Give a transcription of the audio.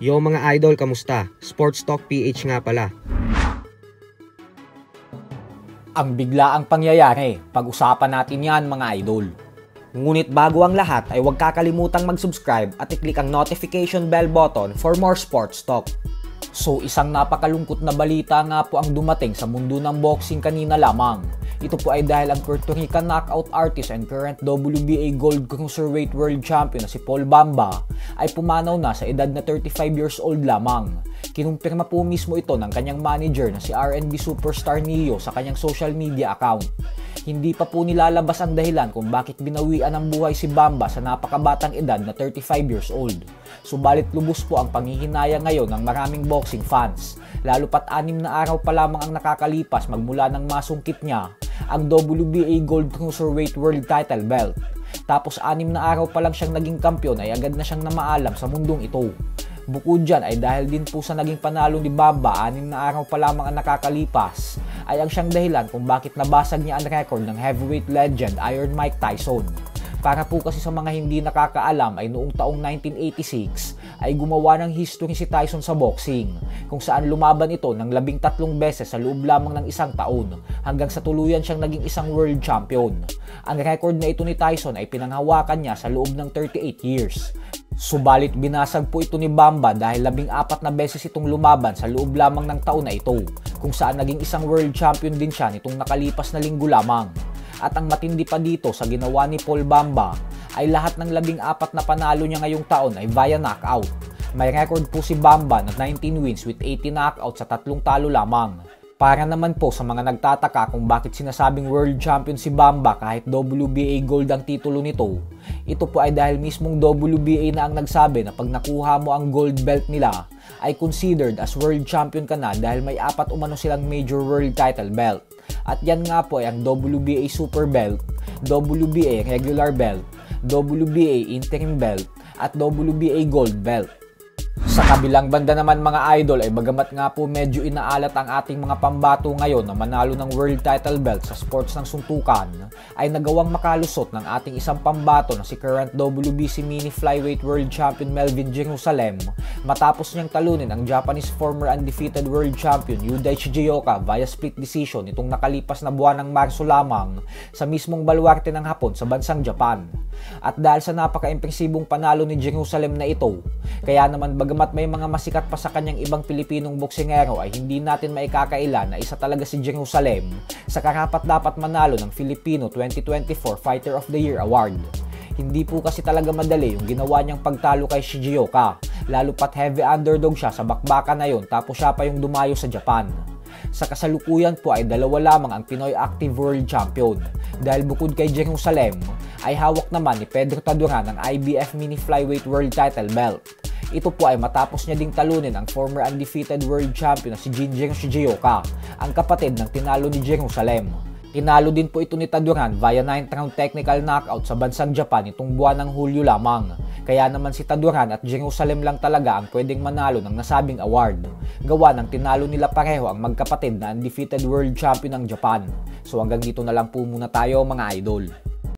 Yo mga idol, kamusta? Sports Talk PH nga pala. Ang biglaang pangyayari, pag-usapan natin yan mga idol. Ngunit bago ang lahat ay huwag kakalimutang mag-subscribe at i-click ang notification bell button for more sports talk. So isang napakalungkot na balita nga po ang dumating sa mundo ng boxing kanina lamang. Ito po ay dahil ang Puerto Rican knockout artist and current WBA Gold Cruiserweight World Champion na si Paul Bamba ay pumanaw na sa edad na 35 years old lamang. Kinumpirma po mismo ito ng kanyang manager na si R&B superstar Neo sa kanyang social media account. Hindi pa po nilalabas ang dahilan kung bakit binawian ng buhay si Bamba sa napakabatang edad na 35 years old. Subalit lubos po ang panghihinayang ngayon ng maraming boxing fans, lalo pat 6 na araw pa lamang ang nakakalipas magmula ng masungkit niya ang WBA Gold Cruiserweight World Title Belt. Tapos 6 na araw pa lang siyang naging kampiyon ay agad na siyang namaalam sa mundong ito. Bukod dyan ay dahil din po sa naging panalo ni Bamba 6 na araw pa lamang ang nakakalipas ay ang siyang dahilan kung bakit nabasag niya ang record ng heavyweight legend Iron Mike Tyson. Para po kasi sa mga hindi nakakaalam ay noong taong 1986 ay gumawa ng history si Tyson sa boxing kung saan lumaban ito ng 13 beses sa loob lamang ng isang taon hanggang sa tuluyan siyang naging isang world champion. Ang record na ito ni Tyson ay pinanghawakan niya sa loob ng 38 years. Subalit binasag po ito ni Bamba dahil 14 na beses itong lumaban sa loob lamang ng taon na ito kung saan naging isang world champion din siya nitong nakalipas na linggo lamang. At ang matindi pa dito sa ginawa ni Paul Bamba ay lahat ng 14 na panalo niya ngayong taon ay via knockout. May record po si Bamba na 19 wins with 80 knockouts sa 3 talo lamang. Para naman po sa mga nagtataka kung bakit sinasabing world champion si Bamba kahit WBA gold ang titulo nito, ito po ay dahil mismong WBA na ang nagsabi na pag nakuha mo ang gold belt nila ay considered as world champion ka na dahil may 4 umano silang major world title belt. At yan nga po ay ang WBA Super Belt, WBA Regular Belt, WBA Interim Belt, at WBA Gold Belt. Sa kabilang banda naman mga idol ay bagamat nga po medyo inaalat ang ating mga pambato ngayon na manalo ng world title belt sa sports ng suntukan, ay nagawang makalusot ng ating isang pambato na si current WBC Mini Flyweight World Champion Melvin Jerusalem matapos niyang talunin ang Japanese former undefeated world champion Yudaichi Jioka via split decision itong nakalipas na buwan ng Marso lamang sa mismong baluarte ng Hapon sa bansang Japan. At dahil sa napaka-impresibong panalo ni Jerusalem na ito, kaya naman bagamat may mga masikat pa sa kanyang ibang Pilipinong boksingero ay hindi natin maikakaila na isa talaga si Jerusalem sa karapat-dapat manalo ng Filipino 2024 Fighter of the Year Award. Hindi po kasi talaga madali yung ginawa niyang pagtalo kay Shigeoka, lalo pat heavy underdog siya sa bakbakan na yon tapos siya pa yung dumayo sa Japan. Sa kasalukuyan po ay 2 lamang ang Pinoy Active World Champion dahil bukod kay Jerusalem ay hawak naman ni Pedro Taduran ang IBF Mini Flyweight World Title Belt. Ito po ay matapos niya ding talunin ang former undefeated world champion na si Jinjiro Shigeoka, ang kapatid ng tinalo ni Jerusalem. Tinalo din po ito ni Taduran via 9th round technical knockout sa bansang Japan itong buwan ng Hulyo lamang. Kaya naman si Taduran at Jerusalem lang talaga ang pwedeng manalo ng nasabing award. Gawa ng tinalo nila pareho ang magkapatid na undefeated world champion ng Japan. So hanggang dito na lang po muna tayo mga idol.